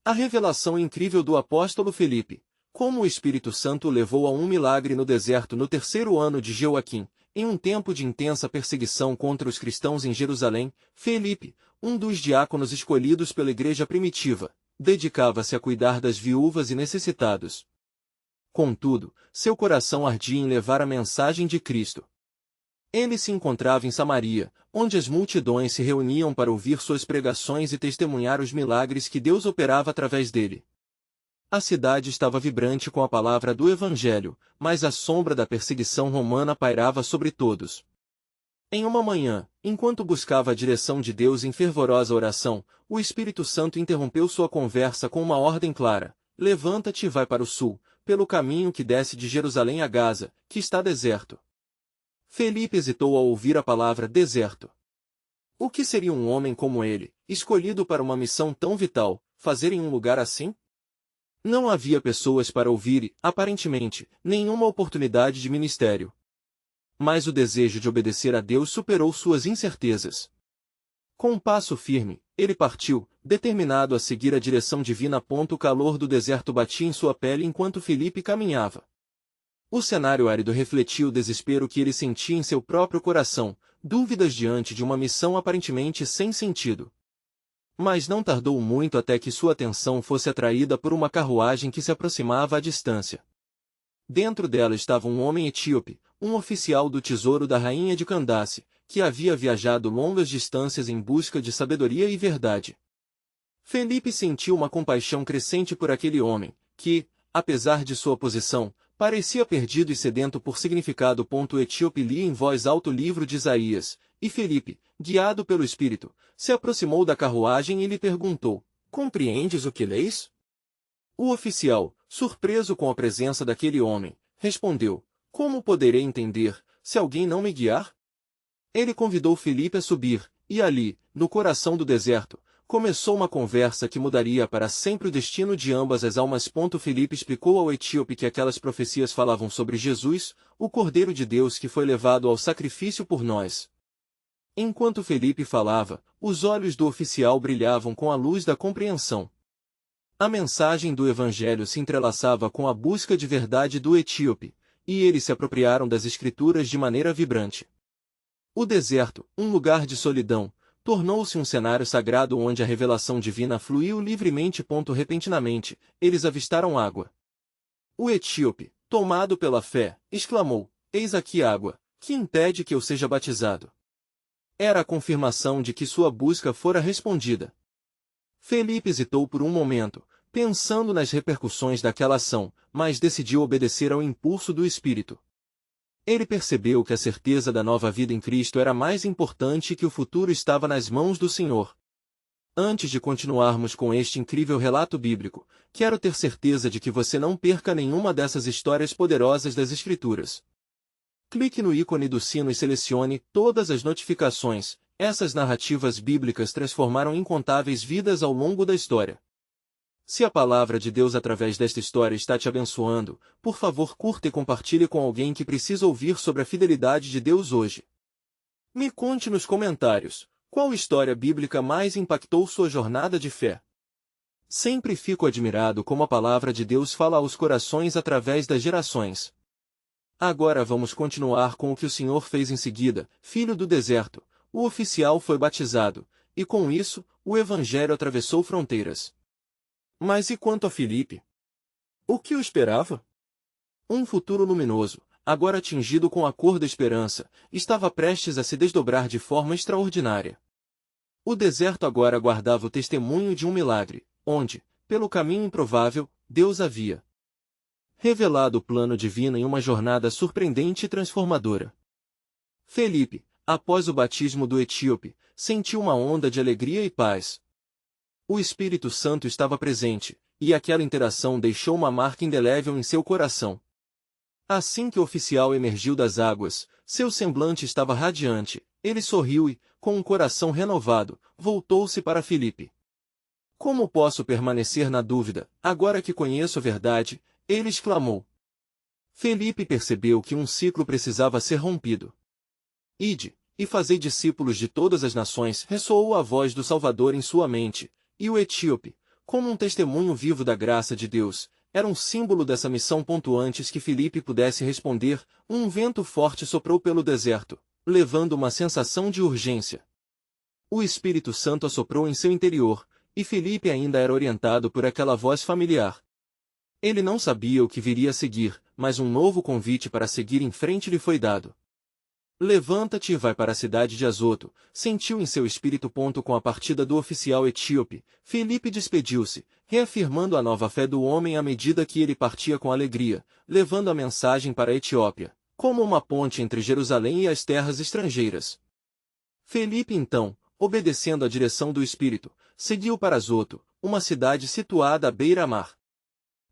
A revelação incrível do apóstolo Felipe. Como o Espírito Santo o levou a um milagre no deserto no 3º ano de Joaquim, em um tempo de intensa perseguição contra os cristãos em Jerusalém, Felipe, um dos diáconos escolhidos pela igreja primitiva, dedicava-se a cuidar das viúvas e necessitados. Contudo, seu coração ardia em levar a mensagem de Cristo. Ele se encontrava em Samaria, onde as multidões se reuniam para ouvir suas pregações e testemunhar os milagres que Deus operava através dele. A cidade estava vibrante com a palavra do Evangelho, mas a sombra da perseguição romana pairava sobre todos. Em uma manhã, enquanto buscava a direção de Deus em fervorosa oração, o Espírito Santo interrompeu sua conversa com uma ordem clara: levanta-te e vai para o sul, pelo caminho que desce de Jerusalém a Gaza, que está deserto. Felipe hesitou ao ouvir a palavra deserto. O que seria um homem como ele, escolhido para uma missão tão vital, fazer em um lugar assim? Não havia pessoas para ouvir e, aparentemente, nenhuma oportunidade de ministério. Mas o desejo de obedecer a Deus superou suas incertezas. Com um passo firme, ele partiu, determinado a seguir a direção divina. O calor do deserto batia em sua pele enquanto Felipe caminhava. O cenário árido refletia o desespero que ele sentia em seu próprio coração, dúvidas diante de uma missão aparentemente sem sentido. Mas não tardou muito até que sua atenção fosse atraída por uma carruagem que se aproximava à distância. Dentro dela estava um homem etíope, um oficial do tesouro da rainha de Candace, que havia viajado longas distâncias em busca de sabedoria e verdade. Felipe sentiu uma compaixão crescente por aquele homem, que, apesar de sua posição, parecia perdido e sedento por significado. O etíope lia em voz alta o livro de Isaías, e Felipe, guiado pelo Espírito, se aproximou da carruagem e lhe perguntou: compreendes o que lês? O oficial, surpreso com a presença daquele homem, respondeu: como poderei entender, se alguém não me guiar? Ele convidou Felipe a subir, e ali, no coração do deserto, começou uma conversa que mudaria para sempre o destino de ambas as almas. Felipe explicou ao etíope que aquelas profecias falavam sobre Jesus, o Cordeiro de Deus que foi levado ao sacrifício por nós. Enquanto Felipe falava, os olhos do oficial brilhavam com a luz da compreensão. A mensagem do Evangelho se entrelaçava com a busca de verdade do etíope, e eles se apropriaram das Escrituras de maneira vibrante. O deserto, um lugar de solidão, tornou-se um cenário sagrado onde a revelação divina fluiu livremente. Repentinamente, eles avistaram água. O etíope, tomado pela fé, exclamou: eis aqui água, que impede que eu seja batizado? Era a confirmação de que sua busca fora respondida. Felipe hesitou por um momento, pensando nas repercussões daquela ação, mas decidiu obedecer ao impulso do Espírito. Ele percebeu que a certeza da nova vida em Cristo era mais importante e que o futuro estava nas mãos do Senhor. Antes de continuarmos com este incrível relato bíblico, quero ter certeza de que você não perca nenhuma dessas histórias poderosas das Escrituras. Clique no ícone do sino e selecione todas as notificações. Essas narrativas bíblicas transformaram incontáveis vidas ao longo da história. Se a palavra de Deus através desta história está te abençoando, por favor curta e compartilhe com alguém que precisa ouvir sobre a fidelidade de Deus hoje. Me conte nos comentários, qual história bíblica mais impactou sua jornada de fé? Sempre fico admirado como a palavra de Deus fala aos corações através das gerações. Agora vamos continuar com o que o Senhor fez em seguida. Filho do deserto, o oficial foi batizado, e com isso, o Evangelho atravessou fronteiras. Mas e quanto a Felipe? O que o esperava? Um futuro luminoso, agora tingido com a cor da esperança, estava prestes a se desdobrar de forma extraordinária. O deserto agora guardava o testemunho de um milagre, onde, pelo caminho improvável, Deus havia revelado o plano divino em uma jornada surpreendente e transformadora. Felipe, após o batismo do etíope, sentiu uma onda de alegria e paz. O Espírito Santo estava presente, e aquela interação deixou uma marca indelével em seu coração. Assim que o oficial emergiu das águas, seu semblante estava radiante, ele sorriu e, com um coração renovado, voltou-se para Felipe. Como posso permanecer na dúvida, agora que conheço a verdade? Ele exclamou. Felipe percebeu que um ciclo precisava ser rompido. Ide, e fazei discípulos de todas as nações, ressoou a voz do Salvador em sua mente, e o etíope, como um testemunho vivo da graça de Deus, era um símbolo dessa missão. Antes que Filipe pudesse responder, um vento forte soprou pelo deserto, levando uma sensação de urgência. O Espírito Santo assoprou em seu interior, e Filipe ainda era orientado por aquela voz familiar. Ele não sabia o que viria a seguir, mas um novo convite para seguir em frente lhe foi dado. Levanta-te e vai para a cidade de Azoto, sentiu em seu espírito. Com a partida do oficial etíope, Filipe despediu-se, reafirmando a nova fé do homem à medida que ele partia com alegria, levando a mensagem para a Etiópia, como uma ponte entre Jerusalém e as terras estrangeiras. Filipe então, obedecendo à direção do Espírito, seguiu para Azoto, uma cidade situada à beira-mar.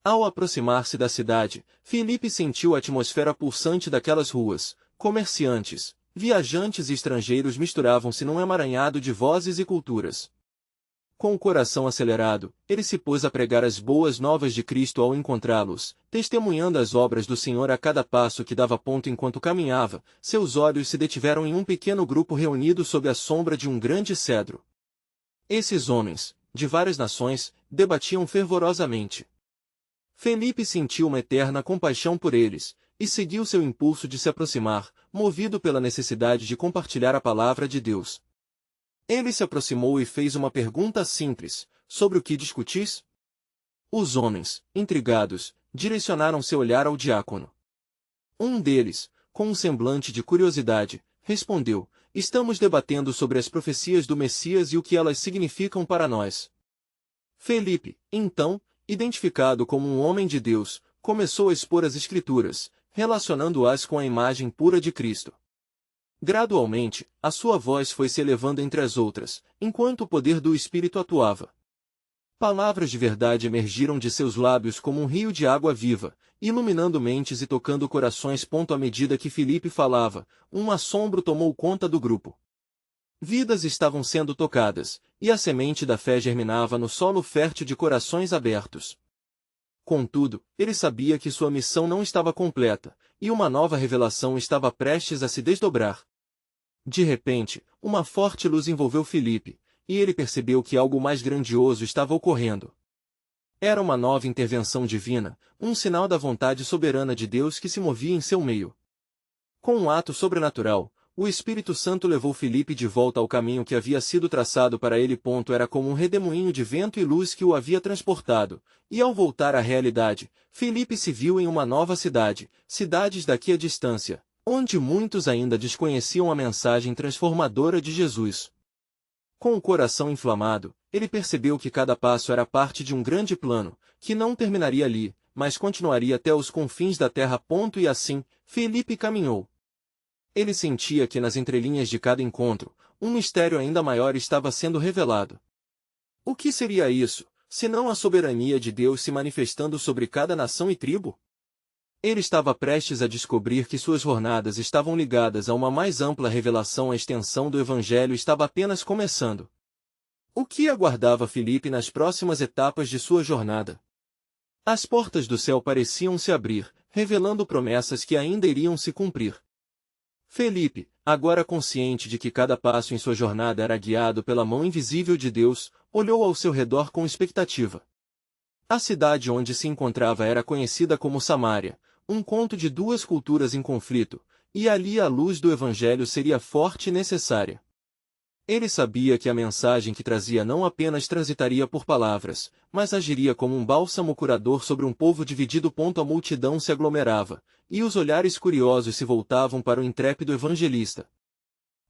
Ao aproximar-se da cidade, Filipe sentiu a atmosfera pulsante daquelas ruas. Comerciantes, viajantes e estrangeiros misturavam-se num emaranhado de vozes e culturas. Com o coração acelerado, ele se pôs a pregar as boas novas de Cristo ao encontrá-los, testemunhando as obras do Senhor a cada passo que dava. Enquanto caminhava, seus olhos se detiveram em um pequeno grupo reunido sob a sombra de um grande cedro. Esses homens, de várias nações, debatiam fervorosamente. Filipe sentiu uma eterna compaixão por eles, e seguiu seu impulso de se aproximar, movido pela necessidade de compartilhar a palavra de Deus. Ele se aproximou e fez uma pergunta simples: sobre o que discutis? Os homens, intrigados, direcionaram seu olhar ao diácono. Um deles, com um semblante de curiosidade, respondeu: estamos debatendo sobre as profecias do Messias e o que elas significam para nós. Filipe, então, identificado como um homem de Deus, começou a expor as Escrituras, relacionando-as com a imagem pura de Cristo. Gradualmente, a sua voz foi se elevando entre as outras, enquanto o poder do Espírito atuava. Palavras de verdade emergiram de seus lábios como um rio de água viva, iluminando mentes e tocando corações. À medida que Filipe falava, um assombro tomou conta do grupo. Vidas estavam sendo tocadas, e a semente da fé germinava no solo fértil de corações abertos. Contudo, ele sabia que sua missão não estava completa, e uma nova revelação estava prestes a se desdobrar. De repente, uma forte luz envolveu Filipe, e ele percebeu que algo mais grandioso estava ocorrendo. Era uma nova intervenção divina, um sinal da vontade soberana de Deus que se movia em seu meio. Com um ato sobrenatural, o Espírito Santo levou Filipe de volta ao caminho que havia sido traçado para ele. Era como um redemoinho de vento e luz que o havia transportado, e ao voltar à realidade, Filipe se viu em uma nova cidade, cidades daqui à distância, onde muitos ainda desconheciam a mensagem transformadora de Jesus. Com o coração inflamado, ele percebeu que cada passo era parte de um grande plano, que não terminaria ali, mas continuaria até os confins da terra. E assim, Filipe caminhou. Ele sentia que nas entrelinhas de cada encontro, um mistério ainda maior estava sendo revelado. O que seria isso, senão a soberania de Deus se manifestando sobre cada nação e tribo? Ele estava prestes a descobrir que suas jornadas estavam ligadas a uma mais ampla revelação. A extensão do Evangelho estava apenas começando. O que aguardava Filipe nas próximas etapas de sua jornada? As portas do céu pareciam se abrir, revelando promessas que ainda iriam se cumprir. Filipe, agora consciente de que cada passo em sua jornada era guiado pela mão invisível de Deus, olhou ao seu redor com expectativa. A cidade onde se encontrava era conhecida como Samaria, um conto de duas culturas em conflito, e ali a luz do Evangelho seria forte e necessária. Ele sabia que a mensagem que trazia não apenas transitaria por palavras, mas agiria como um bálsamo curador sobre um povo dividido. A multidão se aglomerava, e os olhares curiosos se voltavam para o intrépido evangelista.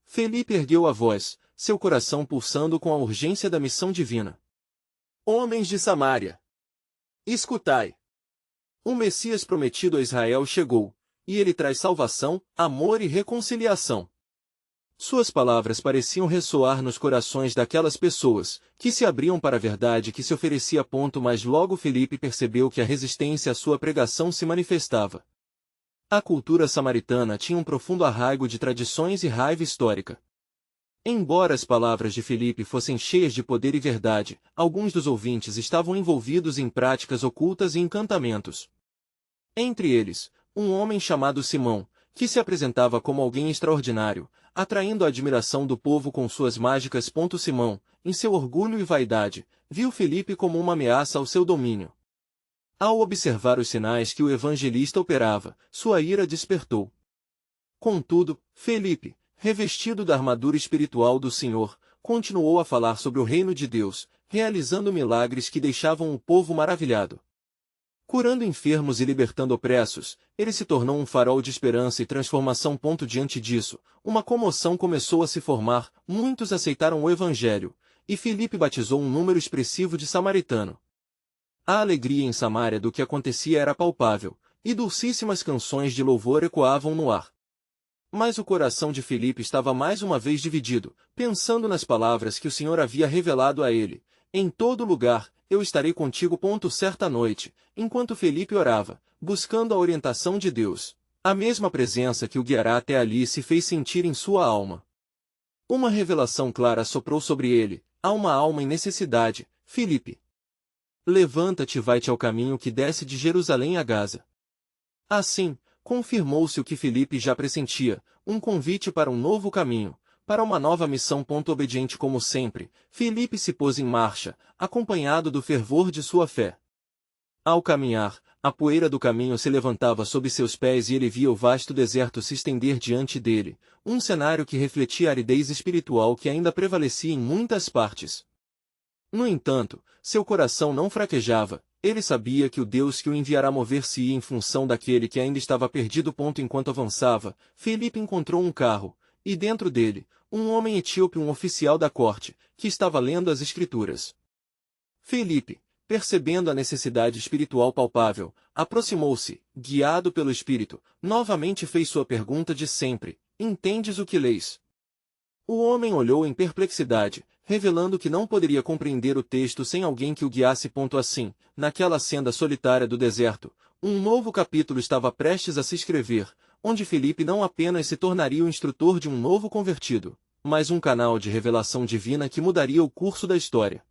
Filipe ergueu a voz, seu coração pulsando com a urgência da missão divina. Homens de Samaria! Escutai! O Messias prometido a Israel chegou, e ele traz salvação, amor e reconciliação. Suas palavras pareciam ressoar nos corações daquelas pessoas, que se abriam para a verdade que se oferecia. Mas logo Filipe percebeu que a resistência à sua pregação se manifestava. A cultura samaritana tinha um profundo arraigo de tradições e raiva histórica. Embora as palavras de Filipe fossem cheias de poder e verdade, alguns dos ouvintes estavam envolvidos em práticas ocultas e encantamentos. Entre eles, um homem chamado Simão, que se apresentava como alguém extraordinário, atraindo a admiração do povo com suas mágicas. Simão, em seu orgulho e vaidade, viu Felipe como uma ameaça ao seu domínio. Ao observar os sinais que o evangelista operava, sua ira despertou. Contudo, Felipe, revestido da armadura espiritual do Senhor, continuou a falar sobre o reino de Deus, realizando milagres que deixavam o povo maravilhado. Curando enfermos e libertando opressos, ele se tornou um farol de esperança e transformação. Diante disso, uma comoção começou a se formar, muitos aceitaram o evangelho, e Filipe batizou um número expressivo de samaritanos. A alegria em Samaria do que acontecia era palpável, e dulcíssimas canções de louvor ecoavam no ar. Mas o coração de Filipe estava mais uma vez dividido, pensando nas palavras que o Senhor havia revelado a ele. Em todo lugar, eu estarei contigo. Certa noite, enquanto Felipe orava, buscando a orientação de Deus, a mesma presença que o guiará até ali se fez sentir em sua alma. Uma revelação clara soprou sobre ele: há uma alma em necessidade, Filipe. Levanta-te e vai-te ao caminho que desce de Jerusalém a Gaza. Assim, confirmou-se o que Filipe já pressentia, um convite para um novo caminho, para uma nova missão. Obediente como sempre, Filipe se pôs em marcha, acompanhado do fervor de sua fé. Ao caminhar, a poeira do caminho se levantava sob seus pés e ele via o vasto deserto se estender diante dele, um cenário que refletia a aridez espiritual que ainda prevalecia em muitas partes. No entanto, seu coração não fraquejava, ele sabia que o Deus que o enviará mover-se-ia em função daquele que ainda estava perdido. Enquanto avançava, Filipe encontrou um carro, e dentro dele, um homem etíope, um oficial da corte, que estava lendo as Escrituras. Filipe, percebendo a necessidade espiritual palpável, aproximou-se, guiado pelo Espírito, novamente fez sua pergunta de sempre: entendes o que lês? O homem olhou em perplexidade, revelando que não poderia compreender o texto sem alguém que o guiasse. Assim, naquela senda solitária do deserto, um novo capítulo estava prestes a se escrever, onde Filipe não apenas se tornaria o instrutor de um novo convertido, mas um canal de revelação divina que mudaria o curso da história.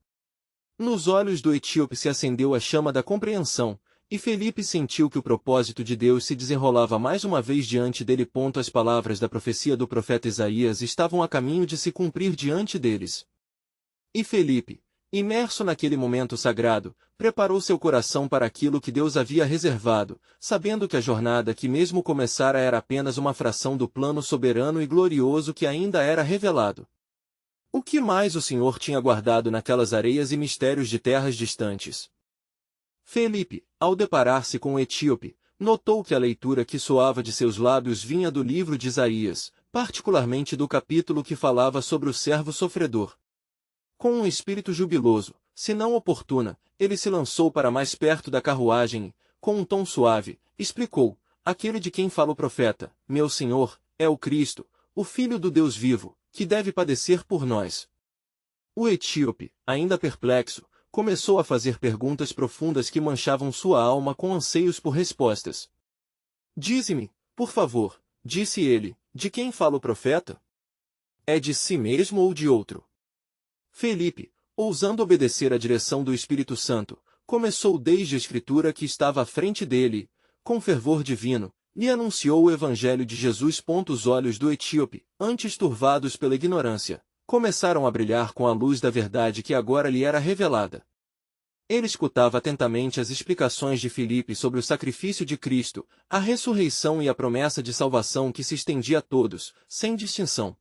Nos olhos do etíope se acendeu a chama da compreensão, e Filipe sentiu que o propósito de Deus se desenrolava mais uma vez diante dele. As palavras da profecia do profeta Isaías estavam a caminho de se cumprir diante deles. E Filipe, imerso naquele momento sagrado, preparou seu coração para aquilo que Deus havia reservado, sabendo que a jornada que mesmo começara era apenas uma fração do plano soberano e glorioso que ainda era revelado. O que mais o Senhor tinha guardado naquelas areias e mistérios de terras distantes? Felipe, ao deparar-se com o etíope, notou que a leitura que soava de seus lábios vinha do livro de Isaías, particularmente do capítulo que falava sobre o servo sofredor. Com um espírito jubiloso, se não oportuna, ele se lançou para mais perto da carruagem e, com um tom suave, explicou: aquele de quem fala o profeta, meu Senhor, é o Cristo, o Filho do Deus vivo, que deve padecer por nós. O etíope, ainda perplexo, começou a fazer perguntas profundas que manchavam sua alma com anseios por respostas. Dize-me, por favor, disse ele, de quem fala o profeta? É de si mesmo ou de outro? Felipe, ousando obedecer à direção do Espírito Santo, começou desde a Escritura que estava à frente dele e, com fervor divino, lhe anunciou o Evangelho de Jesus. Os olhos do etíope, antes turvados pela ignorância, começaram a brilhar com a luz da verdade que agora lhe era revelada. Ele escutava atentamente as explicações de Filipe sobre o sacrifício de Cristo, a ressurreição e a promessa de salvação que se estendia a todos, sem distinção.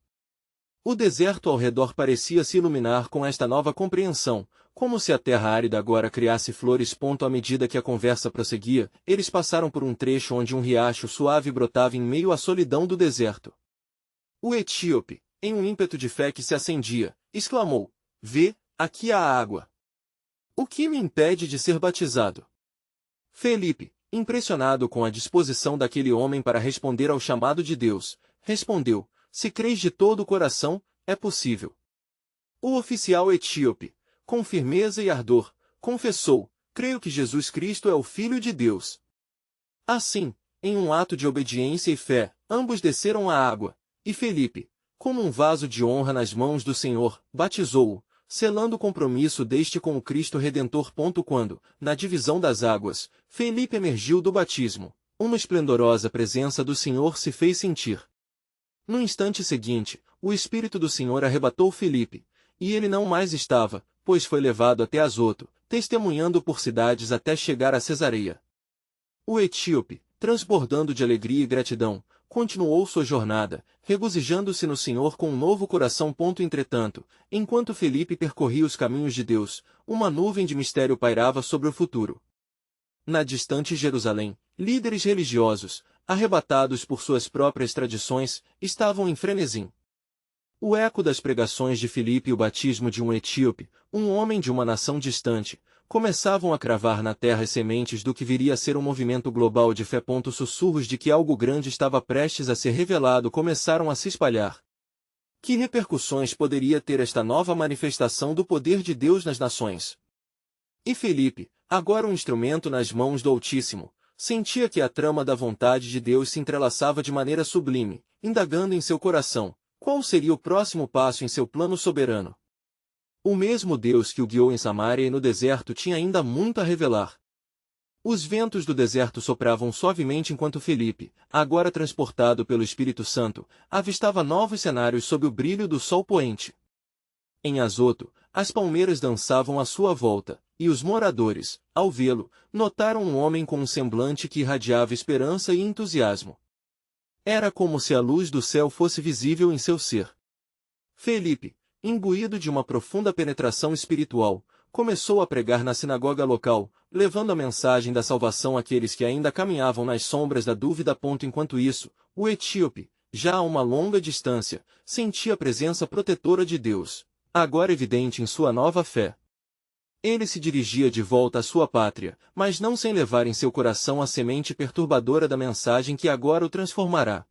O deserto ao redor parecia se iluminar com esta nova compreensão, como se a terra árida agora criasse flores. À medida que a conversa prosseguia, eles passaram por um trecho onde um riacho suave brotava em meio à solidão do deserto. O etíope, em um ímpeto de fé que se acendia, exclamou: vê, aqui há água. O que me impede de ser batizado? Felipe, impressionado com a disposição daquele homem para responder ao chamado de Deus, respondeu: se crês de todo o coração, é possível. O oficial etíope, com firmeza e ardor, confessou: creio que Jesus Cristo é o Filho de Deus. Assim, em um ato de obediência e fé, ambos desceram à água, e Felipe, como um vaso de honra nas mãos do Senhor, batizou-o, selando o compromisso deste com o Cristo Redentor. Quando, na divisão das águas, Felipe emergiu do batismo, uma esplendorosa presença do Senhor se fez sentir. No instante seguinte, o Espírito do Senhor arrebatou Filipe, e ele não mais estava, pois foi levado até Azoto, testemunhando por cidades até chegar a Cesareia. O etíope, transbordando de alegria e gratidão, continuou sua jornada, regozijando-se no Senhor com um novo coração. Entretanto, enquanto Filipe percorria os caminhos de Deus, uma nuvem de mistério pairava sobre o futuro. Na distante Jerusalém, líderes religiosos, arrebatados por suas próprias tradições, estavam em frenesi. O eco das pregações de Filipe e o batismo de um etíope, um homem de uma nação distante, começavam a cravar na terra as sementes do que viria a ser um movimento global de fé. Sussurros de que algo grande estava prestes a ser revelado começaram a se espalhar. Que repercussões poderia ter esta nova manifestação do poder de Deus nas nações? E Filipe, agora um instrumento nas mãos do Altíssimo, sentia que a trama da vontade de Deus se entrelaçava de maneira sublime, indagando em seu coração: qual seria o próximo passo em seu plano soberano? O mesmo Deus que o guiou em Samaria e no deserto tinha ainda muito a revelar. Os ventos do deserto sopravam suavemente enquanto Filipe, agora transportado pelo Espírito Santo, avistava novos cenários sob o brilho do sol poente. Em Azoto, as palmeiras dançavam à sua volta, e os moradores, ao vê-lo, notaram um homem com um semblante que irradiava esperança e entusiasmo. Era como se a luz do céu fosse visível em seu ser. Filipe, imbuído de uma profunda penetração espiritual, começou a pregar na sinagoga local, levando a mensagem da salvação àqueles que ainda caminhavam nas sombras da dúvida. Enquanto isso, o etíope, já a uma longa distância, sentia a presença protetora de Deus, agora evidente em sua nova fé. Ele se dirigia de volta à sua pátria, mas não sem levar em seu coração a semente perturbadora da mensagem que agora o transformará.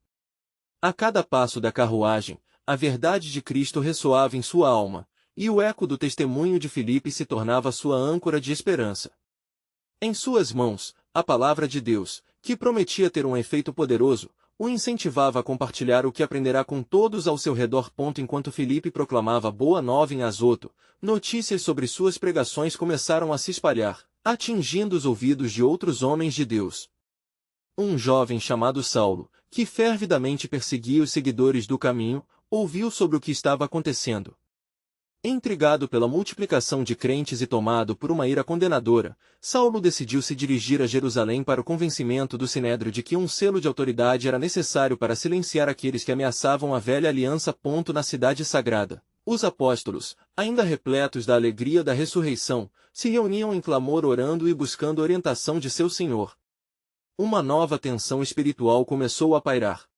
A cada passo da carruagem, a verdade de Cristo ressoava em sua alma, e o eco do testemunho de Filipe se tornava sua âncora de esperança. Em suas mãos, a palavra de Deus, que prometia ter um efeito poderoso, o incentivava a compartilhar o que aprenderá com todos ao seu redor. Enquanto Filipe proclamava boa nova em Azoto, notícias sobre suas pregações começaram a se espalhar, atingindo os ouvidos de outros homens de Deus. Um jovem chamado Saulo, que fervidamente perseguia os seguidores do caminho, ouviu sobre o que estava acontecendo. Intrigado pela multiplicação de crentes e tomado por uma ira condenadora, Saulo decidiu se dirigir a Jerusalém para o convencimento do Sinédrio de que um selo de autoridade era necessário para silenciar aqueles que ameaçavam a velha aliança. Na cidade sagrada, os apóstolos, ainda repletos da alegria da ressurreição, se reuniam em clamor orando e buscando orientação de seu Senhor. Uma nova tensão espiritual começou a pairar.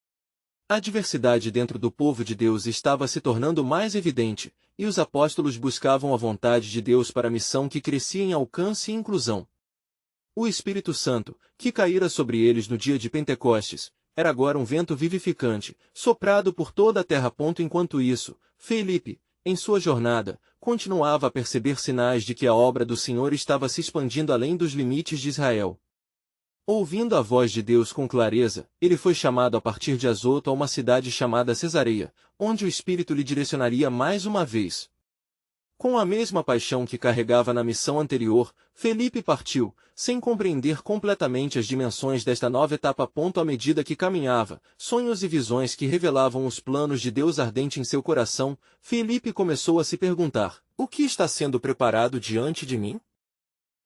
A diversidade dentro do povo de Deus estava se tornando mais evidente, e os apóstolos buscavam a vontade de Deus para a missão que crescia em alcance e inclusão. O Espírito Santo, que caíra sobre eles no dia de Pentecostes, era agora um vento vivificante, soprado por toda a terra. Enquanto isso, Filipe, em sua jornada, continuava a perceber sinais de que a obra do Senhor estava se expandindo além dos limites de Israel. Ouvindo a voz de Deus com clareza, ele foi chamado a partir de Azoto a uma cidade chamada Cesareia, onde o Espírito lhe direcionaria mais uma vez. Com a mesma paixão que carregava na missão anterior, Filipe partiu, sem compreender completamente as dimensões desta nova etapa. À medida que caminhava, sonhos e visões que revelavam os planos de Deus ardente em seu coração, Filipe começou a se perguntar: o que está sendo preparado diante de mim?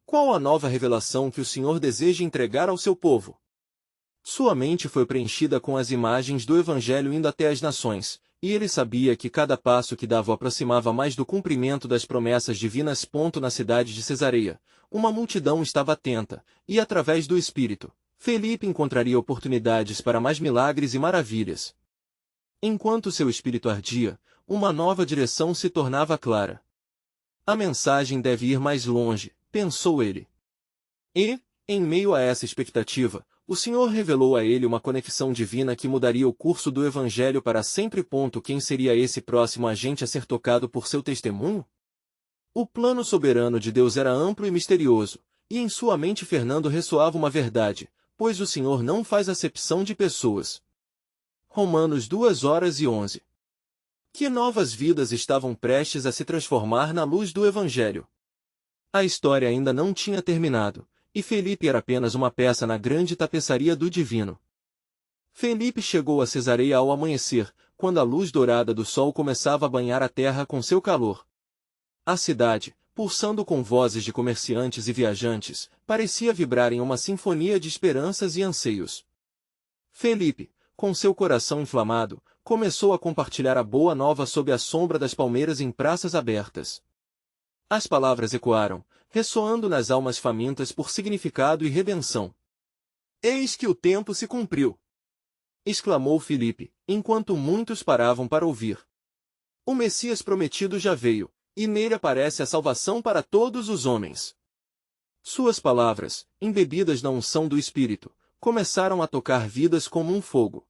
Qual a nova revelação que o Senhor deseja entregar ao seu povo? Sua mente foi preenchida com as imagens do Evangelho indo até as nações, e ele sabia que cada passo que dava o aproximava mais do cumprimento das promessas divinas. Na cidade de Cesareia, uma multidão estava atenta, e através do Espírito, Filipe encontraria oportunidades para mais milagres e maravilhas. Enquanto seu espírito ardia, uma nova direção se tornava clara. A mensagem deve ir mais longe, pensou ele. E, em meio a essa expectativa, o Senhor revelou a ele uma conexão divina que mudaria o curso do Evangelho para sempre. Quem seria esse próximo agente a ser tocado por seu testemunho? O plano soberano de Deus era amplo e misterioso, e em sua mente Fernando ressoava uma verdade, pois o Senhor não faz acepção de pessoas. Romanos 2:11. Que novas vidas estavam prestes a se transformar na luz do Evangelho. A história ainda não tinha terminado, e Filipe era apenas uma peça na grande tapeçaria do divino. Felipe chegou a Cesareia ao amanhecer, quando a luz dourada do sol começava a banhar a terra com seu calor. A cidade, pulsando com vozes de comerciantes e viajantes, parecia vibrar em uma sinfonia de esperanças e anseios. Felipe, com seu coração inflamado, começou a compartilhar a boa nova sob a sombra das palmeiras em praças abertas. As palavras ecoaram, ressoando nas almas famintas por significado e redenção. Eis que o tempo se cumpriu! Exclamou Felipe, enquanto muitos paravam para ouvir. O Messias prometido já veio, e nele aparece a salvação para todos os homens. Suas palavras, embebidas na unção do Espírito, começaram a tocar vidas como um fogo.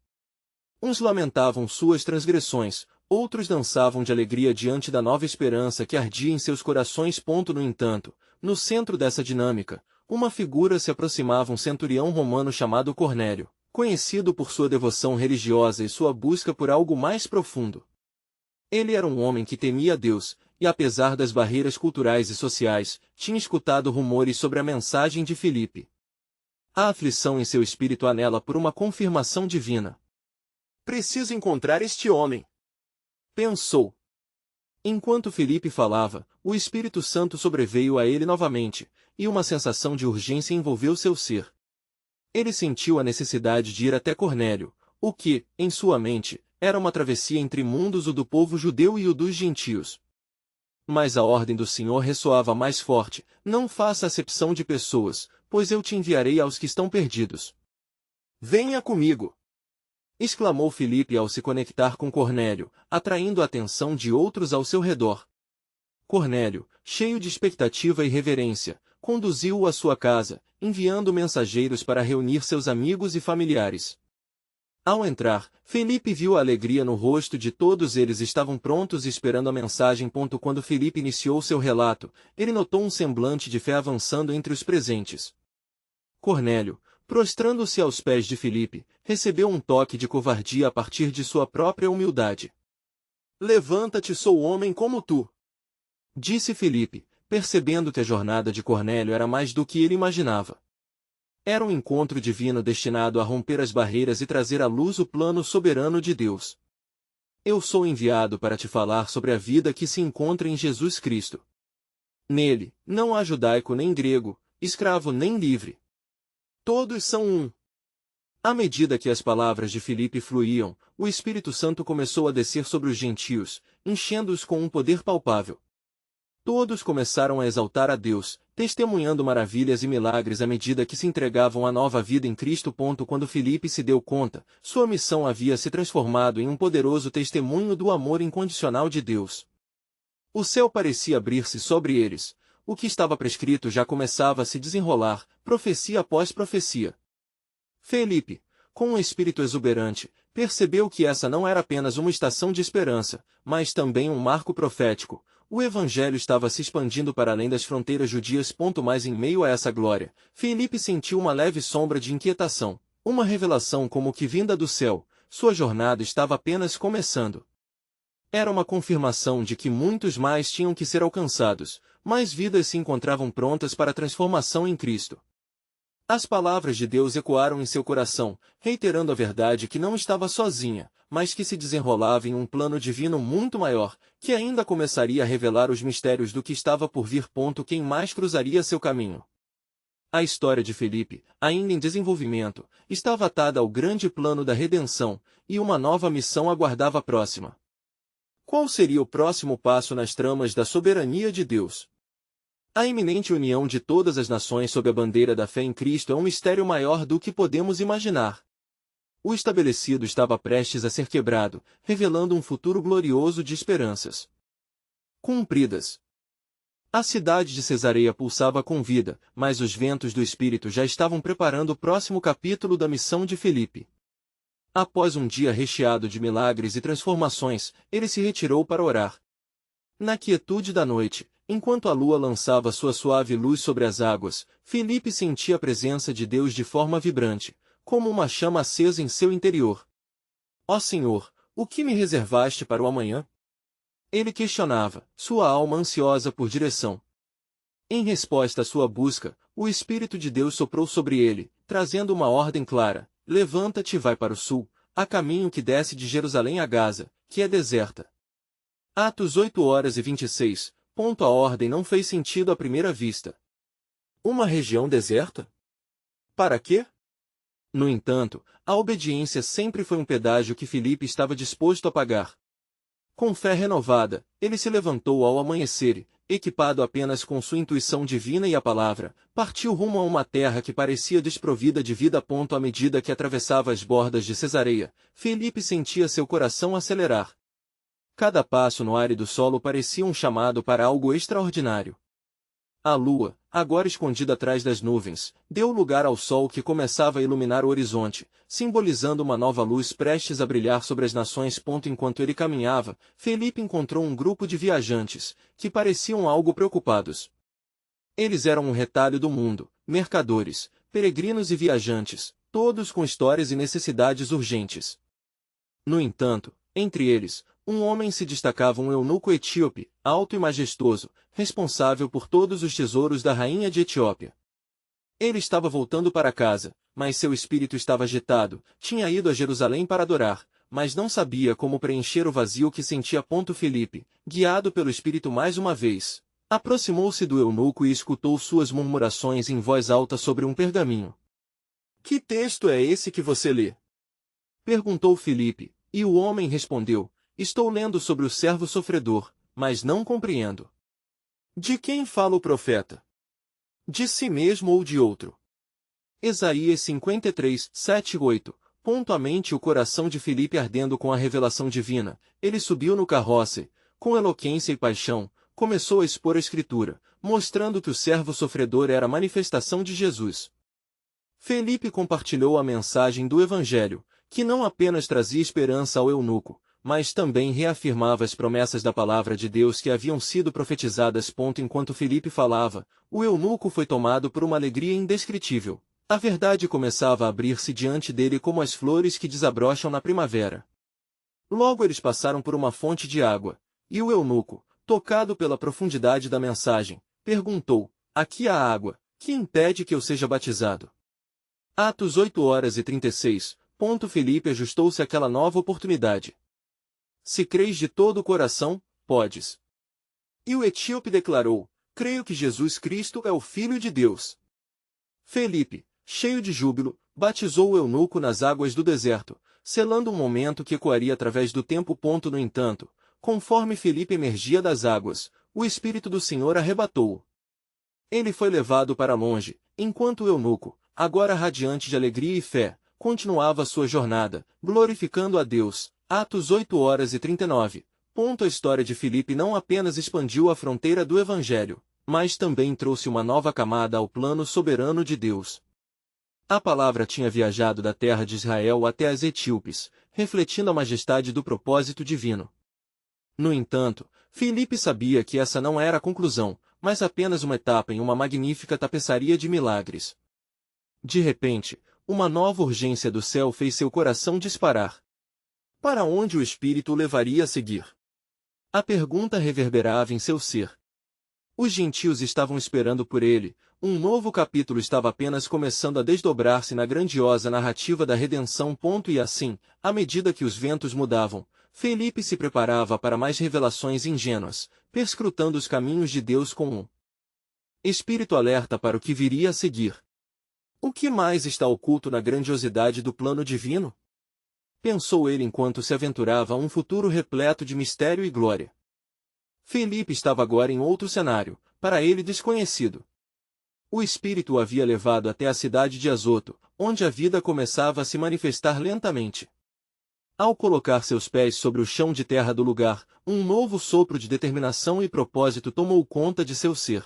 Uns lamentavam suas transgressões, outros dançavam de alegria diante da nova esperança que ardia em seus corações. No entanto, no centro dessa dinâmica, uma figura se aproximava, um centurião romano chamado Cornélio, conhecido por sua devoção religiosa e sua busca por algo mais profundo. Ele era um homem que temia a Deus, e apesar das barreiras culturais e sociais, tinha escutado rumores sobre a mensagem de Filipe. A aflição em seu espírito anela por uma confirmação divina. Preciso encontrar este homem, pensou. Enquanto Filipe falava, o Espírito Santo sobreveio a ele novamente, e uma sensação de urgência envolveu seu ser. Ele sentiu a necessidade de ir até Cornélio, o que, em sua mente, era uma travessia entre mundos, o do povo judeu e o dos gentios. Mas a ordem do Senhor ressoava mais forte: não faça acepção de pessoas, pois eu te enviarei aos que estão perdidos. Venha comigo! Exclamou Filipe ao se conectar com Cornélio, atraindo a atenção de outros ao seu redor. Cornélio, cheio de expectativa e reverência, conduziu-o à sua casa, enviando mensageiros para reunir seus amigos e familiares. Ao entrar, Felipe viu a alegria no rosto de todos eles, estavam prontos e esperando a mensagem. Quando Felipe iniciou seu relato, ele notou um semblante de fé avançando entre os presentes. Cornélio, prostrando-se aos pés de Felipe, recebeu um toque de covardia a partir de sua própria humildade. Levanta-te, sou homem como tu, disse Felipe, percebendo que a jornada de Cornélio era mais do que ele imaginava. Era um encontro divino destinado a romper as barreiras e trazer à luz o plano soberano de Deus. Eu sou enviado para te falar sobre a vida que se encontra em Jesus Cristo. Nele, não há judaico nem grego, escravo nem livre. Todos são um. À medida que as palavras de Filipe fluíam, o Espírito Santo começou a descer sobre os gentios, enchendo-os com um poder palpável. Todos começaram a exaltar a Deus, testemunhando maravilhas e milagres à medida que se entregavam à nova vida em Cristo. Quando Filipe se deu conta, sua missão havia se transformado em um poderoso testemunho do amor incondicional de Deus. O céu parecia abrir-se sobre eles. O que estava prescrito já começava a se desenrolar, profecia após profecia. Felipe, com um espírito exuberante, percebeu que essa não era apenas uma estação de esperança, mas também um marco profético. O evangelho estava se expandindo para além das fronteiras judias. Mas em meio a essa glória, Felipe sentiu uma leve sombra de inquietação, uma revelação como que vinda do céu. Sua jornada estava apenas começando. Era uma confirmação de que muitos mais tinham que ser alcançados, mais vidas se encontravam prontas para a transformação em Cristo. As palavras de Deus ecoaram em seu coração, reiterando a verdade que não estava sozinha, mas que se desenrolava em um plano divino muito maior, que ainda começaria a revelar os mistérios do que estava por vir. Quem mais cruzaria seu caminho? A história de Felipe, ainda em desenvolvimento, estava atada ao grande plano da redenção, e uma nova missão aguardava próxima. Qual seria o próximo passo nas tramas da soberania de Deus? A iminente união de todas as nações sob a bandeira da fé em Cristo é um mistério maior do que podemos imaginar. O estabelecido estava prestes a ser quebrado, revelando um futuro glorioso de esperanças cumpridas. A cidade de Cesareia pulsava com vida, mas os ventos do Espírito já estavam preparando o próximo capítulo da missão de Felipe. Após um dia recheado de milagres e transformações, ele se retirou para orar. Na quietude da noite, enquanto a lua lançava sua suave luz sobre as águas, Felipe sentia a presença de Deus de forma vibrante, como uma chama acesa em seu interior. Ó Senhor, o que me reservaste para o amanhã? Ele questionava, sua alma ansiosa por direção. Em resposta à sua busca, o Espírito de Deus soprou sobre ele, trazendo uma ordem clara: levanta-te e vai para o sul, a caminho que desce de Jerusalém a Gaza, que é deserta. Atos 8h26. A ordem não fez sentido à primeira vista. Uma região deserta? Para quê? No entanto, a obediência sempre foi um pedágio que Filipe estava disposto a pagar. Com fé renovada, ele se levantou ao amanhecer e, equipado apenas com sua intuição divina e a palavra, partiu rumo a uma terra que parecia desprovida de vida. À medida que atravessava as bordas de Cesareia, Filipe sentia seu coração acelerar. Cada passo no árido solo parecia um chamado para algo extraordinário. A lua, agora escondida atrás das nuvens, deu lugar ao sol que começava a iluminar o horizonte, simbolizando uma nova luz prestes a brilhar sobre as nações. Enquanto ele caminhava, Felipe encontrou um grupo de viajantes, que pareciam algo preocupados. Eles eram um retalho do mundo, mercadores, peregrinos e viajantes, todos com histórias e necessidades urgentes. No entanto, entre eles, um homem se destacava, um eunuco etíope, alto e majestoso, responsável por todos os tesouros da rainha de Etiópia. Ele estava voltando para casa, mas seu espírito estava agitado. Tinha ido a Jerusalém para adorar, mas não sabia como preencher o vazio que sentia. Filipe, guiado pelo espírito mais uma vez, aproximou-se do eunuco e escutou suas murmurações em voz alta sobre um pergaminho. "Que texto é esse que você lê?" perguntou Filipe, e o homem respondeu: "Estou lendo sobre o servo sofredor, mas não compreendo." "De quem fala o profeta? De si mesmo ou de outro?" Isaías 53, 7 e 8. A mente e o coração de Filipe ardendo com a revelação divina, ele subiu no carroça e, com eloquência e paixão, começou a expor a Escritura, mostrando que o servo sofredor era a manifestação de Jesus. Filipe compartilhou a mensagem do Evangelho, que não apenas trazia esperança ao eunuco, mas também reafirmava as promessas da palavra de Deus que haviam sido profetizadas. Enquanto Filipe falava, o eunuco foi tomado por uma alegria indescritível. A verdade começava a abrir-se diante dele como as flores que desabrocham na primavera. Logo eles passaram por uma fonte de água, e o eunuco, tocado pela profundidade da mensagem, perguntou: "Aqui há água, que impede que eu seja batizado?" Atos 8h36. Filipe ajustou-se àquela nova oportunidade. "Se crês de todo o coração, podes." E o etíope declarou: "Creio que Jesus Cristo é o Filho de Deus." Filipe, cheio de júbilo, batizou o eunuco nas águas do deserto, selando um momento que ecoaria através do tempo. No entanto, conforme Filipe emergia das águas, o Espírito do Senhor arrebatou-o. Ele foi levado para longe, enquanto o eunuco, agora radiante de alegria e fé, continuava sua jornada, glorificando a Deus. Atos 8h39. A história de Filipe não apenas expandiu a fronteira do Evangelho, mas também trouxe uma nova camada ao plano soberano de Deus. A palavra tinha viajado da terra de Israel até as etíopes, refletindo a majestade do propósito divino. No entanto, Filipe sabia que essa não era a conclusão, mas apenas uma etapa em uma magnífica tapeçaria de milagres. De repente, uma nova urgência do céu fez seu coração disparar. Para onde o Espírito o levaria a seguir? A pergunta reverberava em seu ser. Os gentios estavam esperando por ele, um novo capítulo estava apenas começando a desdobrar-se na grandiosa narrativa da redenção. E assim, à medida que os ventos mudavam, Filipe se preparava para mais revelações ingênuas, perscrutando os caminhos de Deus com um espírito alerta para o que viria a seguir. O que mais está oculto na grandiosidade do plano divino? Pensou ele enquanto se aventurava a um futuro repleto de mistério e glória. Filipe estava agora em outro cenário, para ele desconhecido. O Espírito o havia levado até a cidade de Azoto, onde a vida começava a se manifestar lentamente. Ao colocar seus pés sobre o chão de terra do lugar, um novo sopro de determinação e propósito tomou conta de seu ser.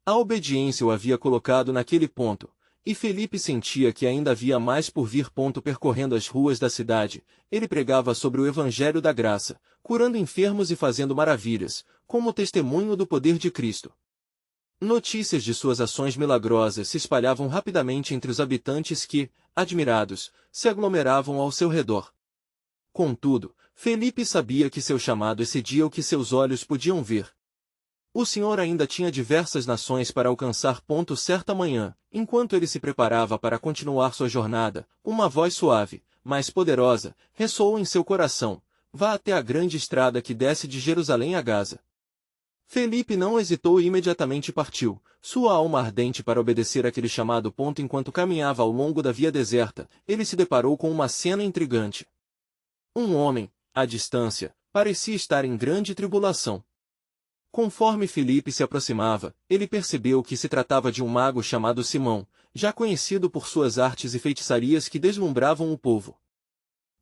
A obediência o havia colocado naquele ponto, e Filipe sentia que ainda havia mais por vir. Percorrendo as ruas da cidade, ele pregava sobre o Evangelho da Graça, curando enfermos e fazendo maravilhas, como testemunho do poder de Cristo. Notícias de suas ações milagrosas se espalhavam rapidamente entre os habitantes que, admirados, se aglomeravam ao seu redor. Contudo, Filipe sabia que seu chamado excedia o que seus olhos podiam ver. O Senhor ainda tinha diversas nações para alcançar. Certa manhã, enquanto ele se preparava para continuar sua jornada, uma voz suave, mas poderosa, ressoou em seu coração: vá até a grande estrada que desce de Jerusalém a Gaza. Felipe não hesitou e imediatamente partiu, sua alma ardente para obedecer aquele chamado. Enquanto caminhava ao longo da via deserta, ele se deparou com uma cena intrigante. Um homem, à distância, parecia estar em grande tribulação. Conforme Felipe se aproximava, ele percebeu que se tratava de um mago chamado Simão, já conhecido por suas artes e feitiçarias que deslumbravam o povo.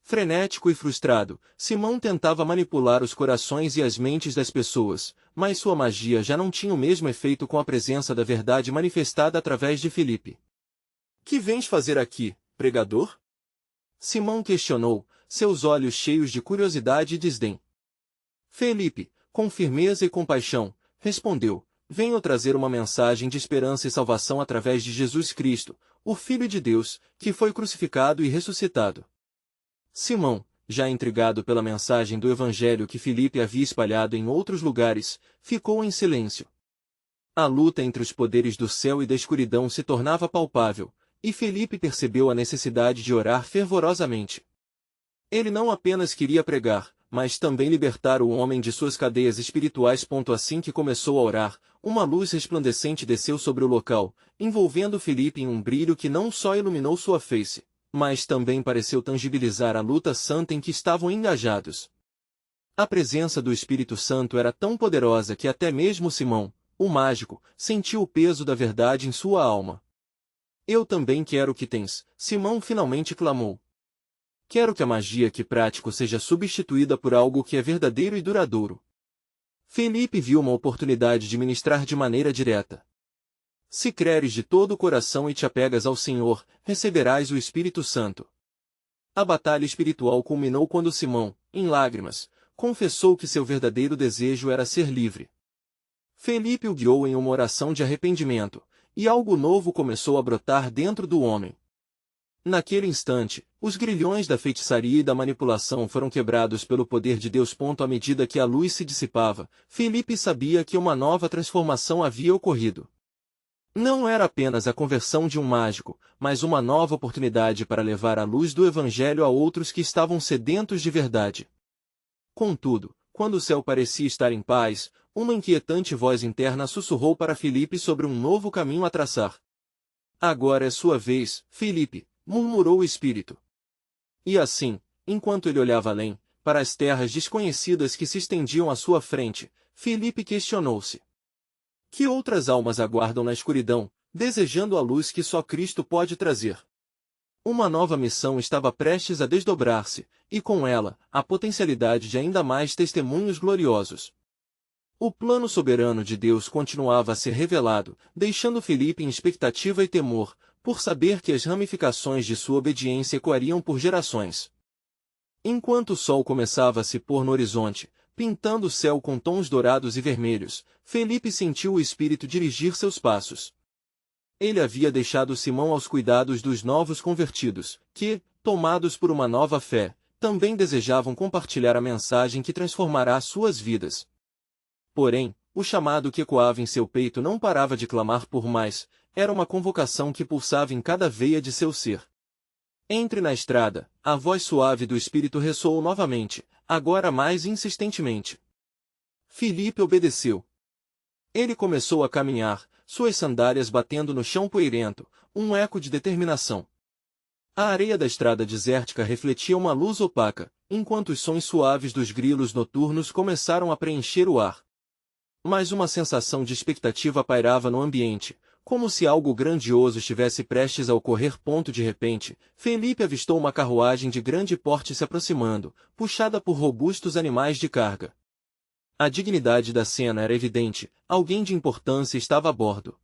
Frenético e frustrado, Simão tentava manipular os corações e as mentes das pessoas, mas sua magia já não tinha o mesmo efeito com a presença da verdade manifestada através de Felipe. Que vens fazer aqui, pregador? Simão questionou, seus olhos cheios de curiosidade e desdém. Felipe, com firmeza e compaixão, respondeu: venho trazer uma mensagem de esperança e salvação através de Jesus Cristo, o Filho de Deus, que foi crucificado e ressuscitado. Simão, já intrigado pela mensagem do Evangelho que Felipe havia espalhado em outros lugares, ficou em silêncio. A luta entre os poderes do céu e da escuridão se tornava palpável, e Felipe percebeu a necessidade de orar fervorosamente. Ele não apenas queria pregar, mas também libertar o homem de suas cadeias espirituais. Assim que começou a orar, uma luz resplandecente desceu sobre o local, envolvendo Felipe em um brilho que não só iluminou sua face, mas também pareceu tangibilizar a luta santa em que estavam engajados. A presença do Espírito Santo era tão poderosa que até mesmo Simão, o mágico, sentiu o peso da verdade em sua alma. Eu também quero o que tens, Simão finalmente clamou. Quero que a magia que pratico seja substituída por algo que é verdadeiro e duradouro. Felipe viu uma oportunidade de ministrar de maneira direta. Se creres de todo o coração e te apegas ao Senhor, receberás o Espírito Santo. A batalha espiritual culminou quando Simão, em lágrimas, confessou que seu verdadeiro desejo era ser livre. Felipe o guiou em uma oração de arrependimento, e algo novo começou a brotar dentro do homem. Naquele instante, os grilhões da feitiçaria e da manipulação foram quebrados pelo poder de Deus. À medida que a luz se dissipava, Felipe sabia que uma nova transformação havia ocorrido. Não era apenas a conversão de um mágico, mas uma nova oportunidade para levar a luz do Evangelho a outros que estavam sedentos de verdade. Contudo, quando o céu parecia estar em paz, uma inquietante voz interna sussurrou para Felipe sobre um novo caminho a traçar. Agora é sua vez, Felipe, murmurou o Espírito. E assim, enquanto ele olhava além, para as terras desconhecidas que se estendiam à sua frente, Felipe questionou-se: que outras almas aguardam na escuridão, desejando a luz que só Cristo pode trazer? Uma nova missão estava prestes a desdobrar-se, e com ela, a potencialidade de ainda mais testemunhos gloriosos. O plano soberano de Deus continuava a ser revelado, deixando Felipe em expectativa e temor, por saber que as ramificações de sua obediência ecoariam por gerações. Enquanto o sol começava a se pôr no horizonte, pintando o céu com tons dourados e vermelhos, Felipe sentiu o Espírito dirigir seus passos. Ele havia deixado Simão aos cuidados dos novos convertidos, que, tomados por uma nova fé, também desejavam compartilhar a mensagem que transformará suas vidas. Porém, o chamado que ecoava em seu peito não parava de clamar por mais, era uma convocação que pulsava em cada veia de seu ser. Entre na estrada, a voz suave do Espírito ressoou novamente, agora mais insistentemente. Felipe obedeceu. Ele começou a caminhar, suas sandálias batendo no chão poeirento, um eco de determinação. A areia da estrada desértica refletia uma luz opaca, enquanto os sons suaves dos grilos noturnos começaram a preencher o ar. Mas uma sensação de expectativa pairava no ambiente, como se algo grandioso estivesse prestes a ocorrer. De repente, Felipe avistou uma carruagem de grande porte se aproximando, puxada por robustos animais de carga. A dignidade da cena era evidente, alguém de importância estava a bordo.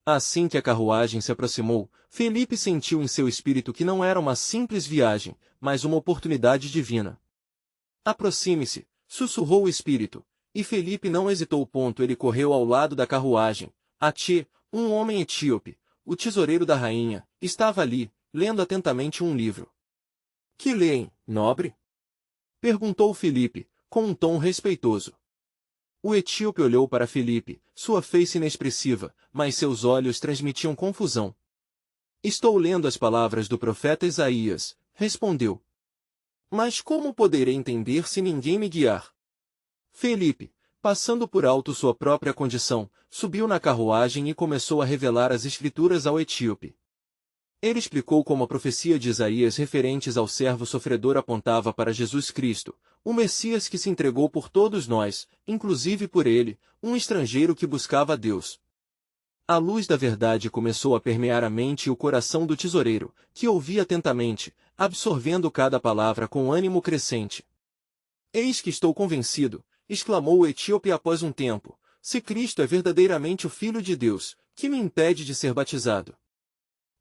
Assim que a carruagem se aproximou, Felipe sentiu em seu espírito que não era uma simples viagem, mas uma oportunidade divina. Aproxime-se, sussurrou o espírito, e Felipe não hesitou. Ele correu ao lado da carruagem. Ati, um homem etíope, o tesoureiro da rainha, estava ali, lendo atentamente um livro. Que leem, nobre? Perguntou Felipe, com um tom respeitoso. O etíope olhou para Felipe, sua face inexpressiva, mas seus olhos transmitiam confusão. Estou lendo as palavras do profeta Isaías, respondeu. Mas como poderei entender se ninguém me guiar? Felipe, passando por alto sua própria condição, subiu na carruagem e começou a revelar as escrituras ao etíope. Ele explicou como a profecia de Isaías referentes ao servo sofredor apontava para Jesus Cristo, o Messias que se entregou por todos nós, inclusive por ele, um estrangeiro que buscava a Deus. A luz da verdade começou a permear a mente e o coração do tesoureiro, que ouvia atentamente, absorvendo cada palavra com ânimo crescente. Eis que estou convencido, exclamou o etíope após um tempo, se Cristo é verdadeiramente o Filho de Deus, que me impede de ser batizado?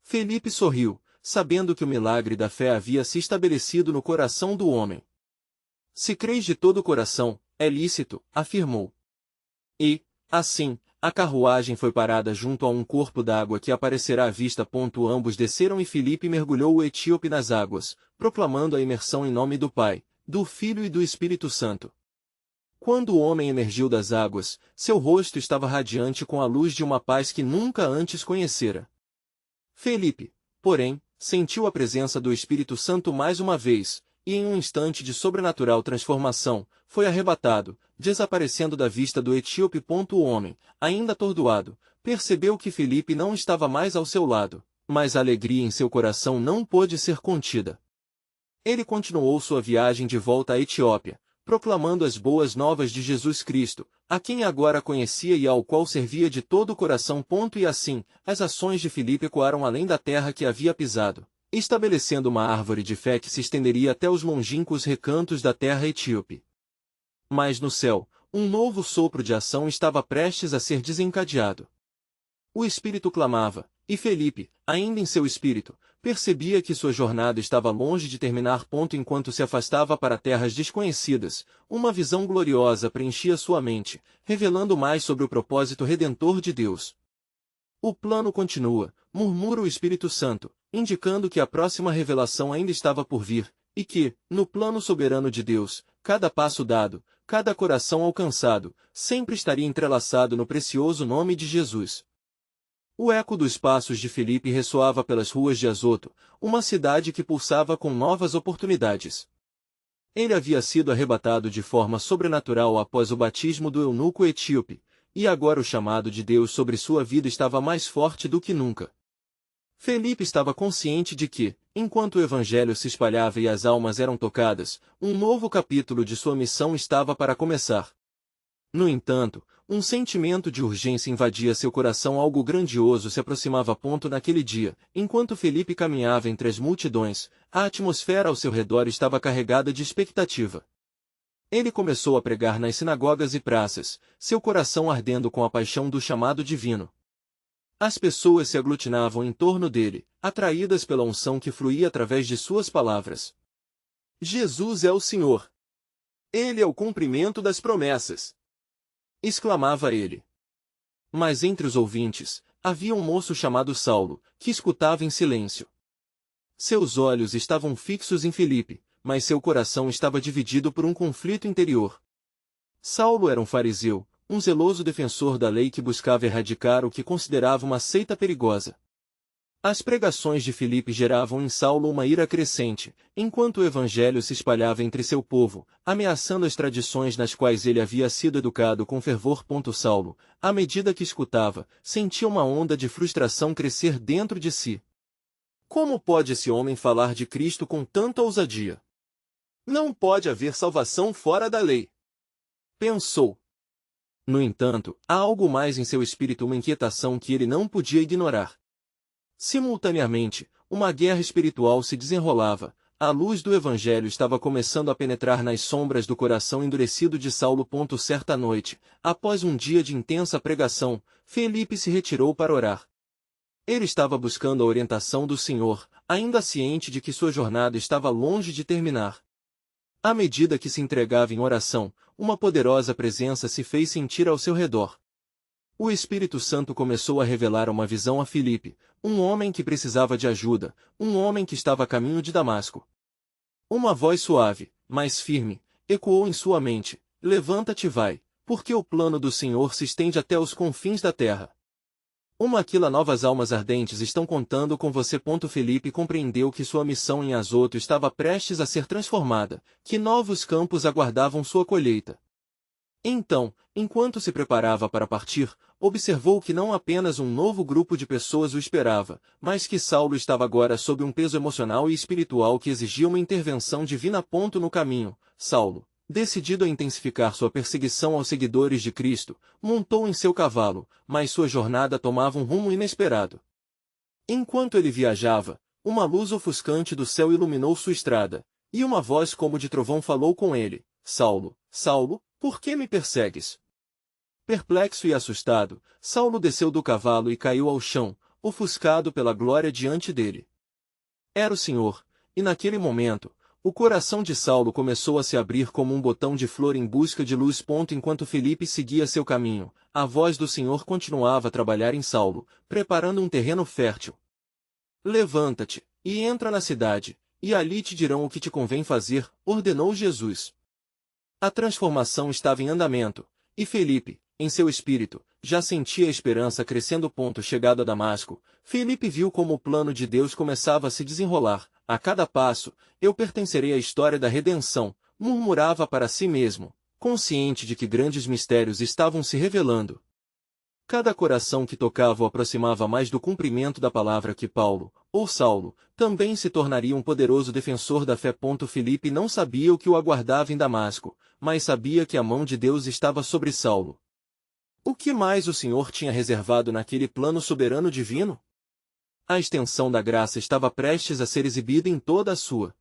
Felipe sorriu, sabendo que o milagre da fé havia se estabelecido no coração do homem. Se crês de todo o coração, é lícito, afirmou. E, assim, a carruagem foi parada junto a um corpo d'água que aparecerá à vista. Ambos desceram e Felipe mergulhou o etíope nas águas, proclamando a imersão em nome do Pai, do Filho e do Espírito Santo. Quando o homem emergiu das águas, seu rosto estava radiante com a luz de uma paz que nunca antes conhecera. Felipe, porém, sentiu a presença do Espírito Santo mais uma vez, e em um instante de sobrenatural transformação, foi arrebatado, desaparecendo da vista do etíope. O homem, ainda atordoado, percebeu que Felipe não estava mais ao seu lado, mas a alegria em seu coração não pôde ser contida. Ele continuou sua viagem de volta à Etiópia, proclamando as boas novas de Jesus Cristo, a quem agora conhecia e ao qual servia de todo o coração. E assim, as ações de Filipe ecoaram além da terra que havia pisado, estabelecendo uma árvore de fé que se estenderia até os longínquos recantos da terra etíope. Mas no céu, um novo sopro de ação estava prestes a ser desencadeado. O Espírito clamava, e Felipe, ainda em seu espírito, percebia que sua jornada estava longe de terminar. Enquanto se afastava para terras desconhecidas, uma visão gloriosa preenchia sua mente, revelando mais sobre o propósito redentor de Deus. O plano continua, murmura o Espírito Santo, indicando que a próxima revelação ainda estava por vir, e que, no plano soberano de Deus, cada passo dado, cada coração alcançado, sempre estaria entrelaçado no precioso nome de Jesus. O eco dos passos de Felipe ressoava pelas ruas de Azoto, uma cidade que pulsava com novas oportunidades. Ele havia sido arrebatado de forma sobrenatural após o batismo do eunuco etíope, e agora o chamado de Deus sobre sua vida estava mais forte do que nunca. Felipe estava consciente de que, enquanto o evangelho se espalhava e as almas eram tocadas, um novo capítulo de sua missão estava para começar. No entanto, um sentimento de urgência invadia seu coração. Algo grandioso se aproximava. Naquele dia, enquanto Felipe caminhava entre as multidões, a atmosfera ao seu redor estava carregada de expectativa. Ele começou a pregar nas sinagogas e praças, seu coração ardendo com a paixão do chamado divino. As pessoas se aglutinavam em torno dele, atraídas pela unção que fluía através de suas palavras. Jesus é o Senhor. Ele é o cumprimento das promessas, exclamava ele. Mas entre os ouvintes, havia um moço chamado Saulo, que escutava em silêncio. Seus olhos estavam fixos em Felipe, mas seu coração estava dividido por um conflito interior. Saulo era um fariseu, um zeloso defensor da lei que buscava erradicar o que considerava uma seita perigosa. As pregações de Filipe geravam em Saulo uma ira crescente, enquanto o evangelho se espalhava entre seu povo, ameaçando as tradições nas quais ele havia sido educado com fervor. Saulo, à medida que escutava, sentia uma onda de frustração crescer dentro de si. Como pode esse homem falar de Cristo com tanta ousadia? Não pode haver salvação fora da lei, pensou. No entanto, há algo mais em seu espírito, uma inquietação que ele não podia ignorar. Simultaneamente, uma guerra espiritual se desenrolava, a luz do Evangelho estava começando a penetrar nas sombras do coração endurecido de Saulo. Certa noite, após um dia de intensa pregação, Felipe se retirou para orar. Ele estava buscando a orientação do Senhor, ainda ciente de que sua jornada estava longe de terminar. À medida que se entregava em oração, uma poderosa presença se fez sentir ao seu redor. O Espírito Santo começou a revelar uma visão a Filipe, um homem que precisava de ajuda, um homem que estava a caminho de Damasco. Uma voz suave, mas firme, ecoou em sua mente: levanta-te e vai, porque o plano do Senhor se estende até os confins da terra. Aquila novas almas ardentes estão contando com você. Felipe compreendeu que sua missão em Azoto estava prestes a ser transformada, que novos campos aguardavam sua colheita. Então, enquanto se preparava para partir, observou que não apenas um novo grupo de pessoas o esperava, mas que Saulo estava agora sob um peso emocional e espiritual que exigia uma intervenção divina. No caminho, Saulo, decidido a intensificar sua perseguição aos seguidores de Cristo, montou em seu cavalo, mas sua jornada tomava um rumo inesperado. Enquanto ele viajava, uma luz ofuscante do céu iluminou sua estrada, e uma voz como de trovão falou com ele: Saulo, Saulo, por que me persegues? Perplexo e assustado, Saulo desceu do cavalo e caiu ao chão, ofuscado pela glória diante dele. Era o Senhor, e naquele momento, o coração de Saulo começou a se abrir como um botão de flor em busca de luz. Enquanto Felipe seguia seu caminho, a voz do Senhor continuava a trabalhar em Saulo, preparando um terreno fértil. Levanta-te, e entra na cidade, e ali te dirão o que te convém fazer, ordenou Jesus. A transformação estava em andamento, e Felipe, em seu espírito, já sentia a esperança crescendo. Chegado a Damasco, Felipe viu como o plano de Deus começava a se desenrolar. A cada passo, eu pertencerei à história da redenção, murmurava para si mesmo, consciente de que grandes mistérios estavam se revelando. Cada coração que tocava o aproximava mais do cumprimento da palavra que Paulo, ou Saulo, também se tornaria um poderoso defensor da fé. Felipe não sabia o que o aguardava em Damasco, mas sabia que a mão de Deus estava sobre Saulo. O que mais o Senhor tinha reservado naquele plano soberano divino? A extensão da graça estava prestes a ser exibida em toda a sua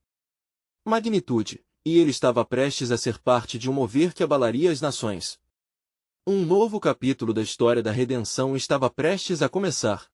magnitude, e ele estava prestes a ser parte de um mover que abalaria as nações. Um novo capítulo da história da redenção estava prestes a começar.